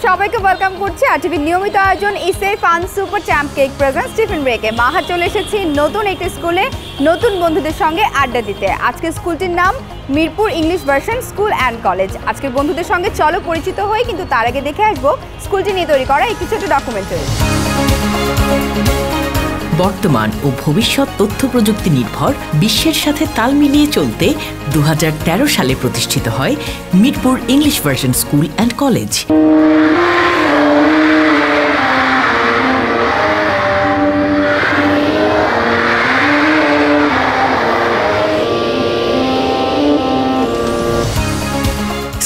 সবাইকে ওয়েলকাম করছি আরটিভির নিয়মিত আয়োজন ইসে fun super champ cake presents tiffin ব্রেকে। মাহা চলে এসেছি নতুন একটি স্কুলে নতুন বন্ধুদের সঙ্গে আড্ডা দিতে। আজকে স্কুলটির নাম Mirpur English version school and college. আজকের বন্ধুদের সঙ্গে চলো পরিচিত হই, কিন্তু তার আগে দেখে আসবো স্কুলটি নিয়ে তৈরি করা একটি ছোট ডকুমেন্টারি। বর্তমান ও ভবিষ্যৎ তথ্য প্রযুক্তি নির্ভর বিশ্বের সাথে তাল মিলিয়ে চলতে 2013 সালে প্রতিষ্ঠিত হয় Mirpur English version school and college.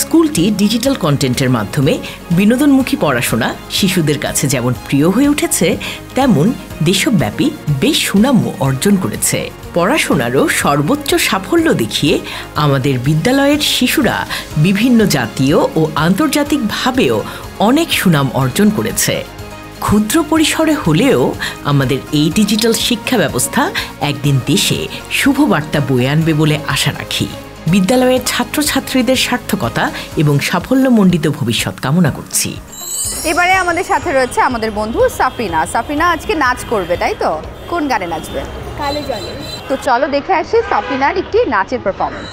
স্কুলটি ডিজিটাল কন্টেন্টের মাধ্যমে বিনোদনমুখী পড়াশোনা শিশুদের কাছে যেমন প্রিয় হয়ে উঠেছে, তেমন দেশব্যাপী বেশ সুনামও অর্জন করেছে। পড়াশোনারও সর্বোচ্চ সাফল্য দেখিয়ে আমাদের বিদ্যালয়ের শিশুরা বিভিন্ন জাতীয় ও আন্তর্জাতিকভাবেও অনেক সুনাম অর্জন করেছে। ক্ষুদ্র পরিসরে হলেও আমাদের এই ডিজিটাল শিক্ষা ব্যবস্থা একদিন দেশে শুভবার্তা বয়ে আনবে বলে আশা রাখি। বিদ্যালয়ের ছাত্রছাত্রীদের সার্থকতা এবং সাফল্যমণ্ডিত ভবিষ্যৎ কামনা করছি। এবারে আমাদের সাথে রয়েছে আমাদের বন্ধু সাফরিনা। সাফরিনা আজকে নাচ করবে, তাই তো? কোন গানে নাচবে? কালো জলে। তো চলো দেখে আসি সাফরিনার একটি নাচের performance.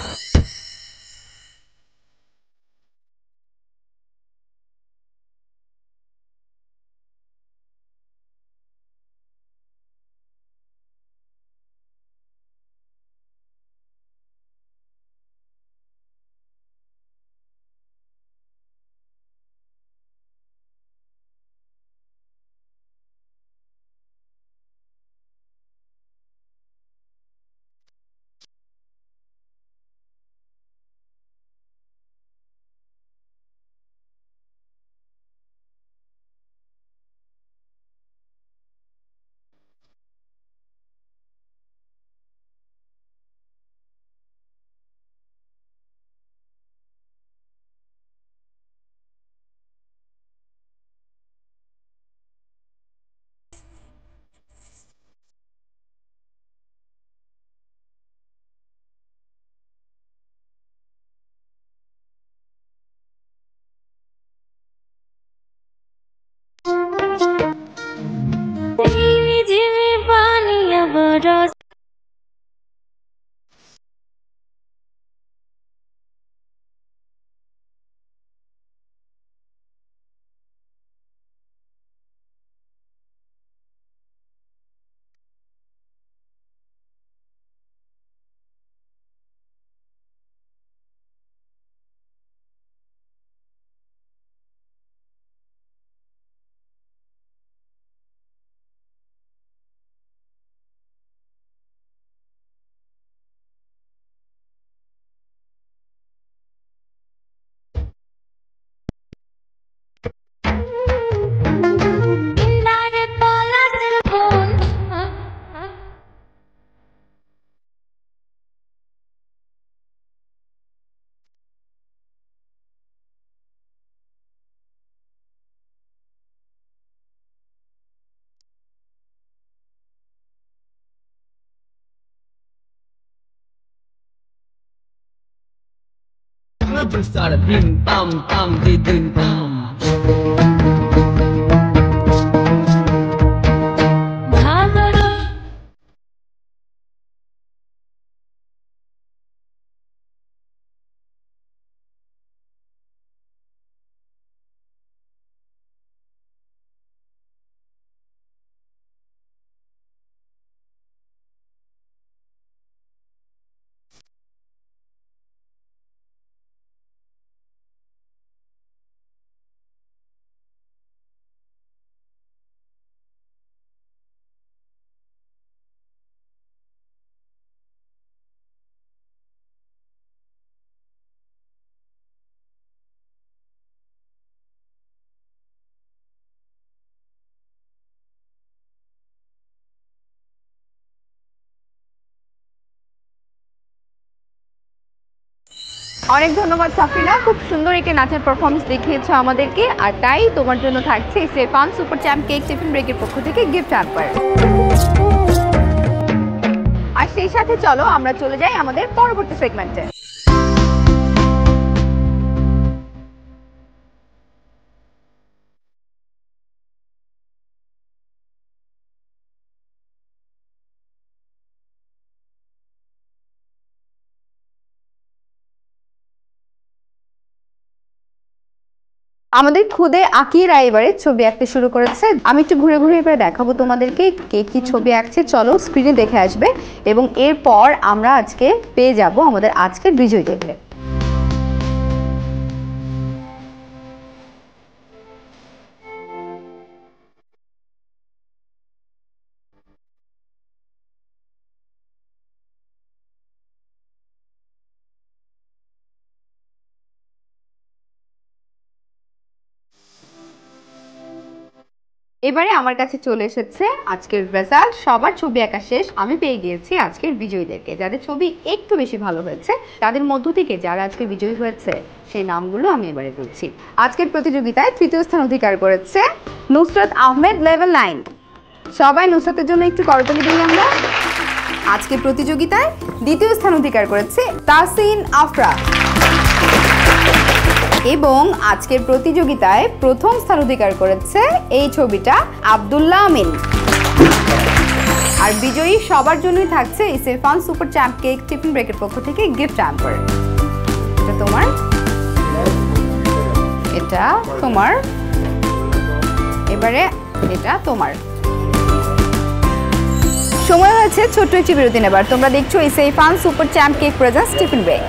Started bim bam bam di dim bam. অনেক ধন্যবাদ সাফিনা, খুব সুন্দর একটি নাচের পারফরমেন্স দেখিয়েছো আমাদেরকে। আর তাই তোমার জন্য থাকছে fun super champ cake tiffin ব্রেকের পক্ষ থেকে গিফট হ্যাম্পার। আর সেই সাথে চলো আমরা চলে যাই আমাদের পরবর্তী সেগমেন্টে। আমাদের খুদে আকিরা এবারে ছবি আঁকতে শুরু করেছে। আমি একটু ঘুরে ঘুরে এবারে দেখাবো তোমাদেরকে কে কি ছবি আঁকছে। চলো স্ক্রিনে দেখে আসবে এবং এরপর আমরা আজকে পেয়ে যাব আমাদের আজকের বিজয়ীদেরকে। এবারে আমার কাছে চলে এসেছে আজকের রেজাল্ট। সবার ছবি আঁকা শেষ, আমি পেয়ে গিয়েছি আজকের বিজয়ীদেরকে। যাদের ছবি একটু বেশি ভালো হয়েছে তাদের মধ্য থেকে যারা আজকে বিজয়ী হয়েছে সেই নামগুলো আমি এবারে বলছি। আজকের প্রতিযোগিতায় তৃতীয় স্থান অধিকার করেছে নুসরাত আহমেদ লেভেল 9। সবাই নুসরাতের জন্য একটু করতালি দিই আমরা। আজকের প্রতিযোগিতায় দ্বিতীয় স্থান অধিকার করেছে তাসিন আফরা এবং আজকের প্রতিযোগিতায় প্রথম স্থান অধিকার করেছে এই ছবিটা আব্দুল্লাহ আমিন। আর বিজয়ী সবার জন্যই থাকছে fun super champ cake tiffin ব্রেকের পক্ষ থেকে গিফট হ্যাম্পার। এটা তোমার, এটা তোমার, এবারে এটা তোমার। সময় হয়েছে ছোট্ট একটি বিরতি নেবার। তোমরা দেখছো fun super champ cake presents tiffin break.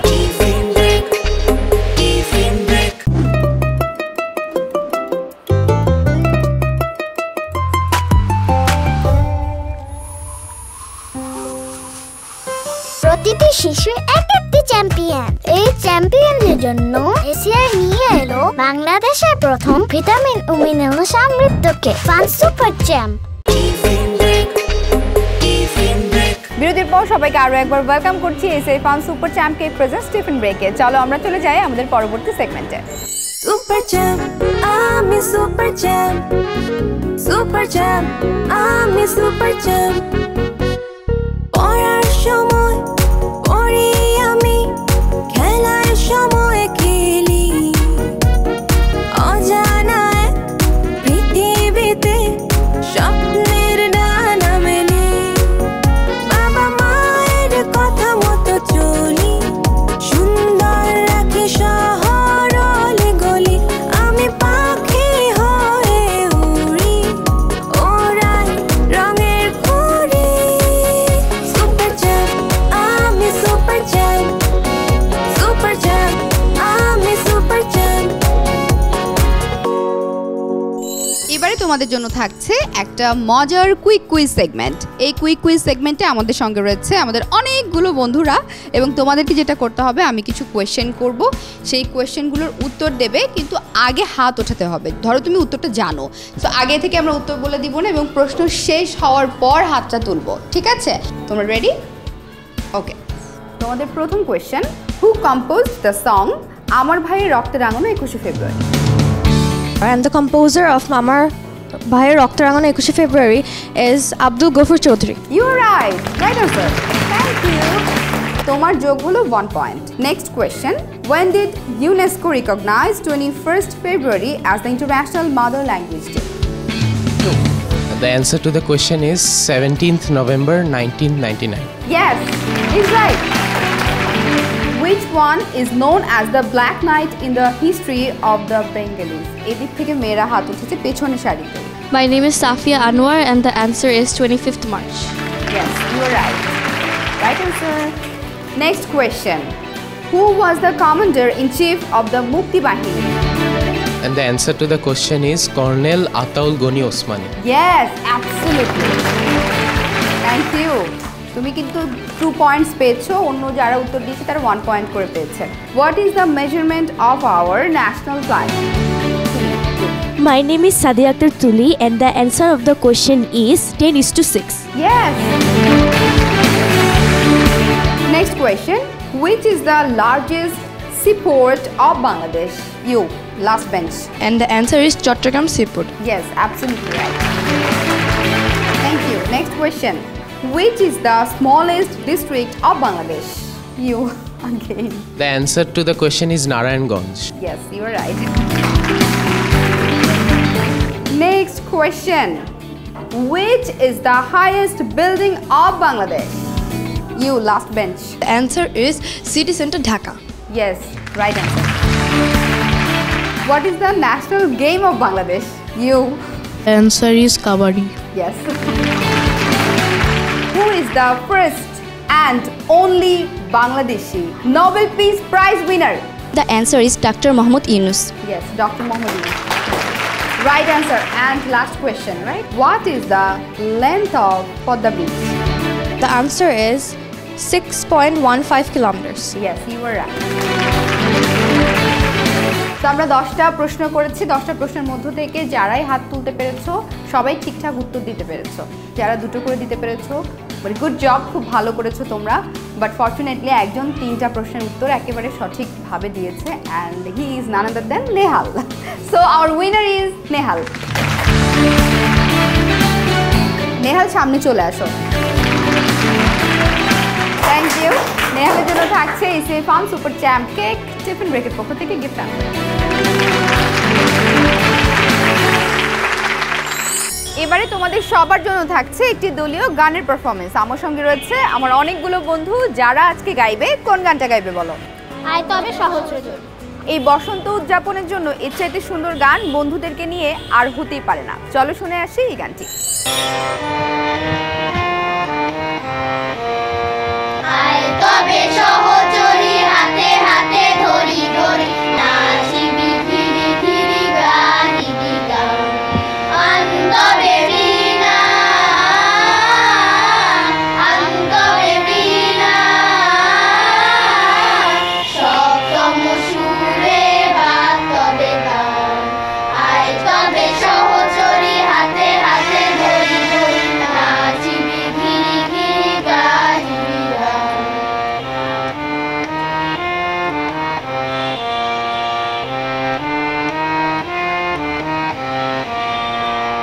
প্রতিটি শিশু এক একটি চ্যাম্পিয়ন। এই চ্যাম্পিয়নদের জন্য এশিয়া নিয়ে এলো বাংলাদেশের প্রথম ভিটামিন ও মিনারেল সমৃদ্ধ কেক ফান সুপার চ্যাম্প। বিরতির পর সবাইকে আরো একবার ওয়েলকাম করছি fun super champ cake presents tiffin ব্রেকে। চলো আমরা চলে যাই আমাদের পরবর্তী সেগমেন্টে। সুপার চ্যাম্প, আমি সুপার চ্যাম্প, সুপার চ্যাম্প, আমি সুপার চ্যাম্প। পড়ার সময় পড়ি আমি, খেলার সময় খেলি, অজানা এক পৃথিবীতে স্বপ্নের ডানা মেলি। বাবা মায়ের কথা মতো চলি, সুন্দর রাখি শহর অলি গলি। আমি পাখি হয়ে উড়ি, ওড়াই রঙের ঘুড়ি। সুপার চ্যাম্প, আমি সুপার চ্যাম্প, সুপার চ্যাম্প, আমি সুপার চ্যাম্প। এবারে তোমাদের জন্য থাকছে একটা মজার কুইক কুইজ সেগমেন্ট। এই কুইক কুইজ সেগমেন্টে আমাদের সঙ্গে রয়েছে আমাদের অনেকগুলো বন্ধুরা এবং তোমাদেরকে যেটা করতে হবে, আমি কিছু কোয়েশ্চেন করব, সেই কোয়েশ্চেনগুলোর উত্তর দেবে, কিন্তু আগে হাত ওঠাতে হবে। ধরো তুমি উত্তরটা জানো, তো আগে থেকে আমরা উত্তর বলে দিব না এবং প্রশ্ন শেষ হওয়ার পর হাতটা তুলবো, ঠিক আছে? তোমরা রেডি? ওকে। তোমাদের প্রথম question, who composed the song আমার ভাইয়ের রক্তে রাঙানো 21শে ফেব্রুয়ারি? And the composer of Mamar Bhaiyer Rokta Rangano 21 February is Abdul Ghaffur Chaudhary. You are right. Right answer. Thank you. তোমার যোগ হলো 1 point. Next question, when did UNESCO recognize 21st February as the International Mother Language Day? The answer to the question is 17th November 1999. Yes, is right. Which one is known as the Black Knight in the history of the Bengalis? এদিক থেকে মেয়েরা হাত উঠেছে পেছনে সারিতে। My name is Safia Anwar and the answer is 25th March. Yes, you are right. Right answer. Next question. Who was the commander-in-chief of the Mukti Bahini? And the answer to the question is Colonel Ataul Goni Osmani. Yes, absolutely. Thank you. তুমি কিন্তু 2 points পেয়েছো, অন্য যারা উত্তর দিয়েছে তারা 1 point করে পেয়েছে। What is the measurement of our national flag? My name is Sadia Akhtar Tuli and the answer of the question is 10:6. Yes. Next question. Which is the largest seaport of Bangladesh? You, last bench. And the answer is Chattogram Seaport. Yes, absolutely right. Thank you. Next question. Which is the smallest district of Bangladesh? You, again. The answer to the question is Narayanganj. Yes, you are right. Next question. Which is the highest building of Bangladesh? You, last bench. The answer is City Center Dhaka. Yes, right answer. What is the national game of Bangladesh? You. The answer is Kabaddi. Yes. Who is the first and only Bangladeshi Nobel Peace Prize winner? The answer is Dr. Mahmoud Yunus. Yes, Dr. Mohammed Yunus. Right answer. And last question, right? What is the length of Podda Beach? The answer is 6.15 kilometers. Yes, you were right. তো আমরা 10টা প্রশ্ন করেছি। 10টা প্রশ্নের মধ্য থেকে যারাই হাত তুলতে পেরেছো সবাই ঠিকঠাক উত্তর দিতে পেরেছো। যারা দুটো করে দিতে পেরেছো ভেরি গুড জব, খুব ভালো করেছো তোমরা। বাট ফরচুনেটলি একজন 3টা প্রশ্নের উত্তর একেবারে সঠিকভাবে দিয়েছে and he is none other than Nehal. So our winner is Nehal. Nehal সামনে চলে আসো। Thank you. নেহালের জন্য থাকছে SA farm super champ cake tiffin ব্রেকের পক্ষ থেকে গিফট। এবারে তোমাদের সবার জন্য থাকছে একটি দলীয় গানের পারফরমেন্স। আমার সঙ্গে রয়েছে আমার অনেকগুলো বন্ধু যারা আজকে গাইবে। কোন গানটা গাইবে বলো? আয় তবে সহজ রজনী। এই বসন্ত উদযাপনের জন্য এর চাইতে সুন্দর গান বন্ধুদেরকে নিয়ে আর হতেই পারে না। চলো শুনে আসি এই গানটি। আয় তবে সহচরী হাতে হাতে ধরি ধরি নাচিবি ফিরি ফিরি গাহিবি গান আন্দবে বিনা আন্দবে বিনা সপ্তম সুরে বাদ তবে গান আয় তবে সহচরী হাতে হাতে ধরি ধরি নাচিবি ফিরি ফিরি গাহিবি গান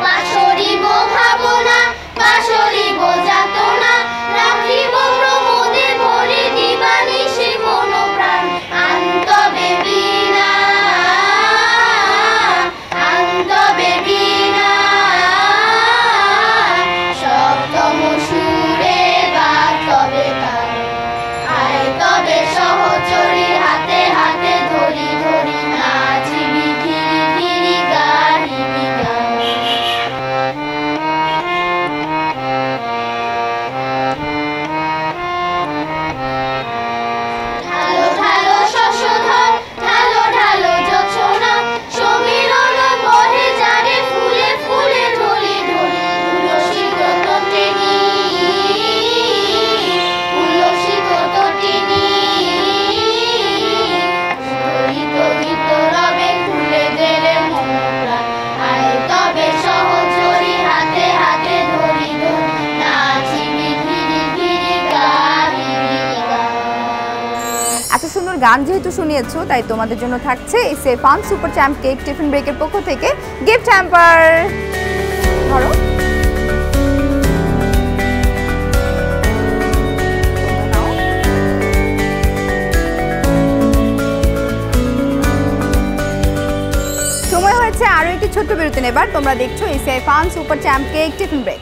পাশরিব ভাবনা পাশরিব যাতনা রাখিব প্রমোদে ভরে দিবানিশি মন প্রাণ আন্তবে বিনা আন্তবে বিনা সপ্তম সুরে বাদ তবে গান আয় তবে সহচরী হাতে হাতে ধরি ধরি নাচিবি ফিরি ফিরি গাহিবি গান ঢালো ঢালো শশধর ঢালো ঢালো জোছনা সমীরণ বহে যারে ফুলে ফুলে ধরি ধরি উল্লসিত তটিনী উল্লসিত তটিনী ধরিত গীত রবে খুলে দেরে মন প্রাণ আয় তবে সহচরী হাতে হাতে ধরি ধরি নাচিবি ফিরি ফিরি গাহিবি গান এত সুন্দর গান যেহেতু শুনিয়েছো তাই তোমাদের জন্য থাকছে SA farm super champ cake tiffin ব্রেকের পক্ষ থেকে গিফট হ্যাম্পার। ধরো। নাও। সময় হয়েছে আরো একটি ছোট্ট বিরতি নেবার। তোমরা দেখছো SA farm super champ cake tiffin break.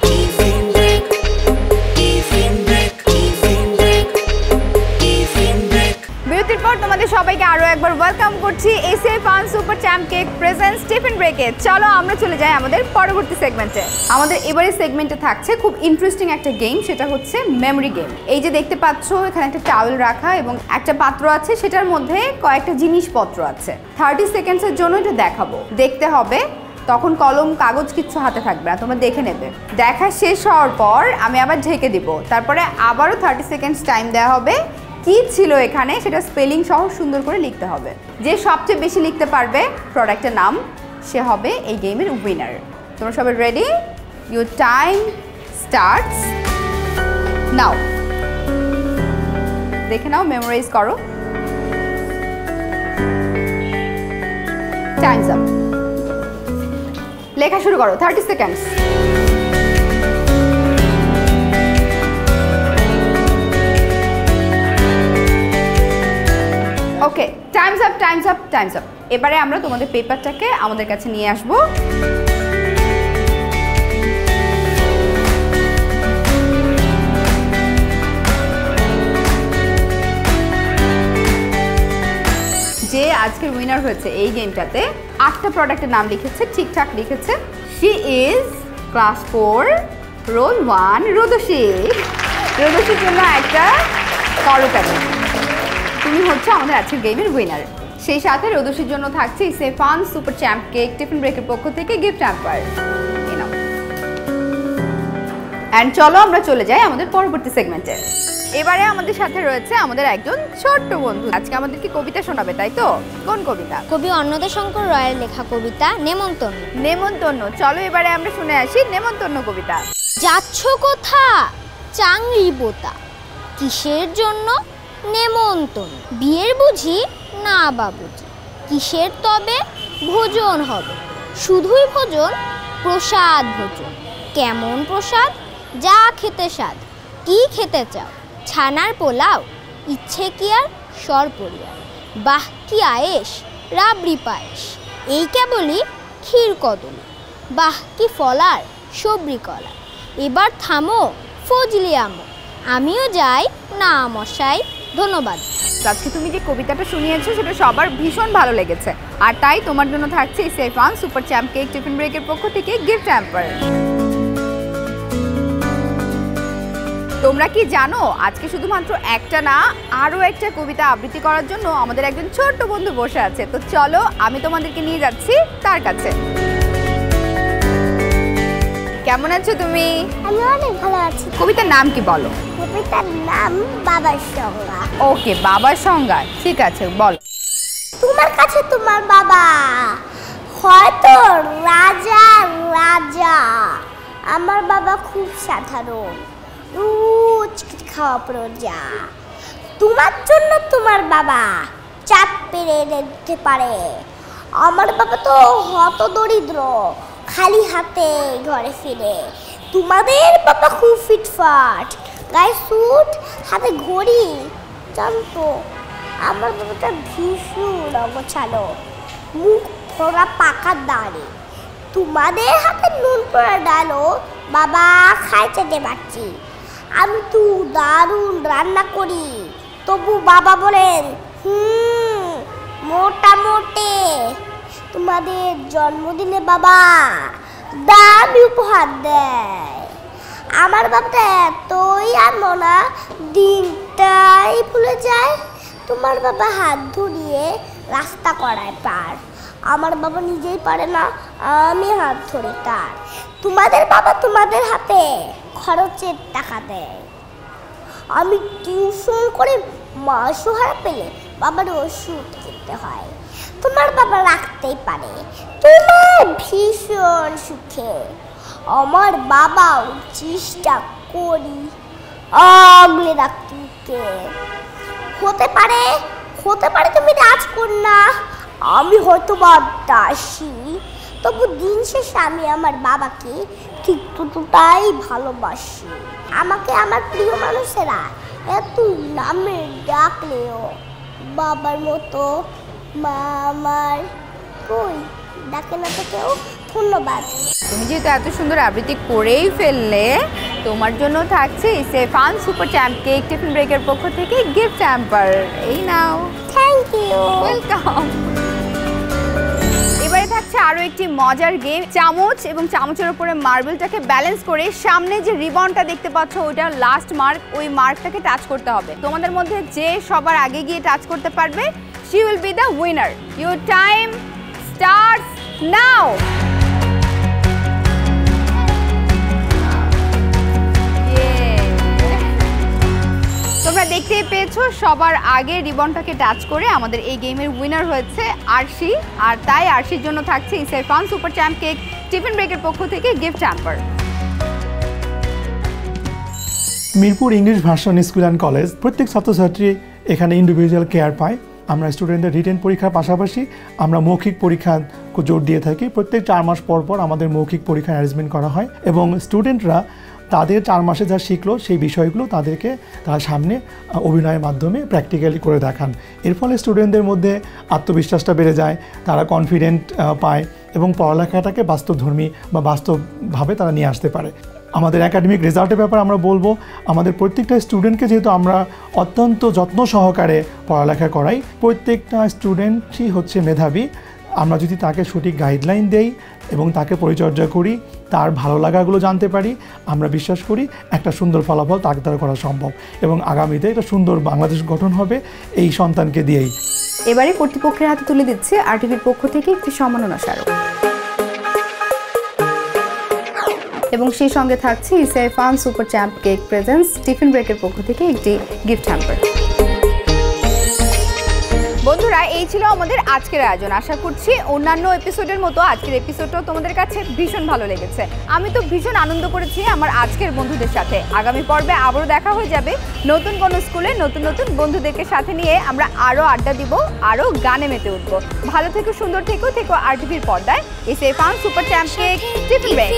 বিরতির পর তোমাদের সবাইকে আরো একবার ওয়েলকাম করছি SA farm super champ cake presents tiffin ব্রেকে। চলো আমরা চলে যাই আমাদের পরবর্তী সেগমেন্টে। আমাদের এবারের সেগমেন্টে থাকছে খুব ইন্টারেস্টিং একটা গেম, সেটা হচ্ছে মেমরি গেম। এই যে দেখতে পাচ্ছ এখানে একটা টাওয়েল রাখা এবং একটা পাত্র আছে, সেটার মধ্যে কয়েকটা জিনিসপত্র আছে। 30 সেকেন্ডসের জন্য এটা দেখাবো, দেখতে হবে। তখন কলম কাগজ কিচ্ছু হাতে থাকবে না, তোমরা দেখে নেবে। দেখা শেষ হওয়ার পর আমি আবার ঢেকে দিব, তারপরে আবারও 30 সেকেন্ডস টাইম দেওয়া হবে। কি ছিল এখানে সেটা স্পেলিং সহ সুন্দর করে লিখতে হবে। যে সবচেয়ে বেশি লিখতে পারবে প্রোডাক্টের নাম, সে হবে এই গেমের উইনার। তোমরা সবাই ready? Your time starts now. দেখে নাও, মেমোরাইজ করো। Time's up. লেখা শুরু করো, 30 seconds. Okay, time's up, time's up, time's up. এবারে আমরা তোমাদের পেপারটাকে আমাদের কাছে নিয়ে আসবো। যে আজকের উইনার হয়েছে এই গেমটাতে 8টা প্রোডাক্টের নাম লিখেছে, ঠিকঠাক লিখেছে। She is class 4 role 1 রোদসী। রোদসীর জন্য একটা করতালি। তুমি হচ্ছে আমাদের আজকের গেমের উইনার। সেই সাথে রোদসীর জন্য থাকছে ইসে fun super champ cake tiffin ব্রেকের পক্ষ থেকে গিফট হ্যাম্পার। এন্ড চলো আমরা চলে যাই আমাদের পরবর্তী সেগমেন্টে। এবারে আমাদের সাথে রয়েছে আমাদের একজন ছোট্ট বন্ধু। আজকে আমাদেরকে কবিতা শোনাবে, তাই তো? কোন কবিতা? কবি অন্নদাশঙ্কর রায়ের লেখা কবিতা নেমন্তন্ন। নেমন্তন্ন। চলো এবারে আমরা শুনে আসি নেমন্তন্ন কবিতা। যাচ্ছ কোথা চাংরি বোতা, কিসের জন্য নেমন্তন্ন? বিয়ের বুঝি না বাবুজি, কিসের তবে ভোজন হবে? শুধুই ভোজন, প্রসাদ ভোজন। কেমন প্রসাদ? যা খেতে স্বাদ। কি খেতে চাও? ছানার পোলাও, ইচ্ছে কি আর সরপরিয়া। বাহ কি আয়েস, রাবড়ি পায়েস। এই কেবলই ক্ষীর কদলি। বাহ কি ফলার, সবরি কলা। এবার থামো ফজলি আমো, আমিও যাই না মশাই, ধন্যবাদ। আজকে তুমি যে কবিতাটা শুনিয়েছো সেটা সবার ভীষণ ভালো লেগেছে, আর তাই তোমার জন্য থাকছে ইসে fun super champ cake tiffin ব্রেকের পক্ষ থেকে গিফট হ্যাম্পার। তোমরা কি জানো আজকে শুধুমাত্র একটা না, আরও একটা কবিতা আবৃত্তি করার জন্য আমাদের একজন ছোট্ট বন্ধু বসে আছে। তো চলো আমি তোমাদেরকে নিয়ে যাচ্ছি তার কাছে। কেমন আছো তুমি? আমি অনেক ভালো আছি। কবিতার নাম কি বলো? কবিতার নাম বাবার সংজ্ঞা। ওকে, বাবার সংজ্ঞা, ঠিক আছে বলো। তোমার কাছে তোমার বাবা হয়তো রাজা রাজা, আমার বাবা খুব সাধারণ, রোজ খাওয়া প্রজা। তোমার জন্য তোমার বাবা চাপ পেরে দিতে পারে, আমার বাবা তো হত দরিদ্র, খালি হাতে ঘরে ফিরে। তোমাদের বাবা খুব ফিটফাট, গায়ে স্যুট, হাতে ঘড়ি, জানতো আমার বাবাটা ভীষণ অগোছালো, মুখ ভরা পাকা দাড়ি। তোমাদের হাতে নুন পড়া ডালো, বাবা খাই চেটে পাচ্ছি। আমি তো দারুণ রান্না করি, তবু বাবা বলেন মোটামুটি। তোমাদের জন্মদিনে বাবা দামি উপহার দেয়, আমার বাবাটা এতই আনমনা, দিনটাই ভুলে যায়। তোমার বাবা হাত ধরিয়ে রাস্তা করায় পার, আমার বাবা নিজেই পারে না, আমি হাত ধরি তার। তোমাদের বাবা তোমাদের হাতে খরচের টাকা দেয়, আমি টিউশন করে মাসোহারা পেলে বাবার ওষুধ কিনতে হয়। তোমার বাবা রাখতেই পারে তোমার ভীষণ সুখে, আমার বাবাও চেষ্টা করি আগলে রাখতে। হতে পারে তুমি রাজকন্যা, আমি হয়তো বা দাসী, তবু দিন শেষে আমি আমার বাবাকে ঠিক ততটাই ভালোবাসি। আমাকে আমার প্রিয় মানুষেরা এত নামে ডাকলেও বাবার মতো মা আমার কই ডাকে না তো কেউ। ধন্যবাদ। তুমি যেহেতু এত সুন্দর আবৃত্তি করেই ফেললে, তোমার জন্য থাকছে ইসে fun super champ cake tiffin ব্রেকের পক্ষ থেকে গিফট হ্যাম্পার। এই নাও। Thank you. ওয়েলকাম। এবারে থাকছে আরো একটি মজার গেম, চামচ এবং চামচের উপরে মার্বেলটাকে ব্যালেন্স করে সামনে যে রিবনটা দেখতে পাচ্ছ ওইটা লাস্ট মার্ক, ওই মার্কটাকে টাচ করতে হবে। তোমাদের মধ্যে যে সবার আগে গিয়ে টাচ করতে পারবে she will be the winner. Your time starts now. তোমরা দেখতেই পেয়েছো সবার আগে রিবনটাকে টাচ করে আমাদের এই গেমের উইনার হয়েছে আরশি, আর তাই আরশির জন্য থাকছে ইসে fun super champ cake tiffin ব্রেকের পক্ষ থেকে gift hamper. Mirpur English version school and college প্রত্যেক ছাত্রছাত্রী এখানে ইন্ডিভিজুয়াল কেয়ার পায়, আমরা স্টুডেন্টদের রিটেন পরীক্ষার পাশাপাশি আমরা মৌখিক পরীক্ষা জোর দিয়ে থাকি। প্রত্যেক 4 মাস পর পর আমাদের মৌখিক পরীক্ষা অ্যারেঞ্জমেন্ট করা হয় এবং স্টুডেন্টরা তাদের 4 মাসে যা শিখলো সেই বিষয়গুলো তাদেরকে তার সামনে অভিনয়ের মাধ্যমে প্র্যাকটিক্যালি করে দেখান। এর ফলে স্টুডেন্টদের মধ্যে আত্মবিশ্বাসটা বেড়ে যায়, তারা কনফিডেন্ট পায় এবং পড়ালেখাটাকে বাস্তবধর্মী বা বাস্তবভাবে তারা নিয়ে আসতে পারে। আমাদের একাডেমিক রেজাল্টের ব্যাপারে আমরা বলবো, আমাদের প্রত্যেকটা স্টুডেন্টকে যেহেতু আমরা অত্যন্ত যত্ন সহকারে পড়ালেখা করাই, প্রত্যেকটা স্টুডেন্টই হচ্ছে মেধাবী। আমরা যদি তাকে সঠিক গাইডলাইন দেই এবং তাকে পরিচর্যা করি, তার ভালো লাগাগুলো জানতে পারি, আমরা বিশ্বাস করি একটা সুন্দর ফলাফল তাকে দ্বারা করা সম্ভব এবং আগামীতে একটা সুন্দর বাংলাদেশ গঠন হবে এই সন্তানকে দিয়েই। এবারে কর্তৃপক্ষের হাতে তুলে দিচ্ছে আরটিভির পক্ষ থেকে একটি সম্মাননা স্মারক এবং সেই সঙ্গে থাকছে ACI fun super champ cake presence tiffin ব্রেকের পক্ষ থেকে একটি গিফট হ্যাম্পার। বন্ধুরা, এই ছিল আমাদের আজকের আয়োজন। আশা করছি অন্যান্য এপিসোডের মতো আজকের এপিসোডটাও তোমাদের কাছে ভীষণ ভালো লেগেছে। আমি তো ভীষণ আনন্দ করেছি আমার আজকের বন্ধুদের সাথে। আগামী পর্বে আবারও দেখা হয়ে যাবে নতুন কোনো স্কুলে নতুন নতুন বন্ধুদেরকে সাথে নিয়ে। আমরা আরও আড্ডা দিব, আরও গানে মেতে উঠবো। ভালো থেকো, সুন্দর থেকো, আরটিভির পর্দায় ACI fun super champ cake tiffin break.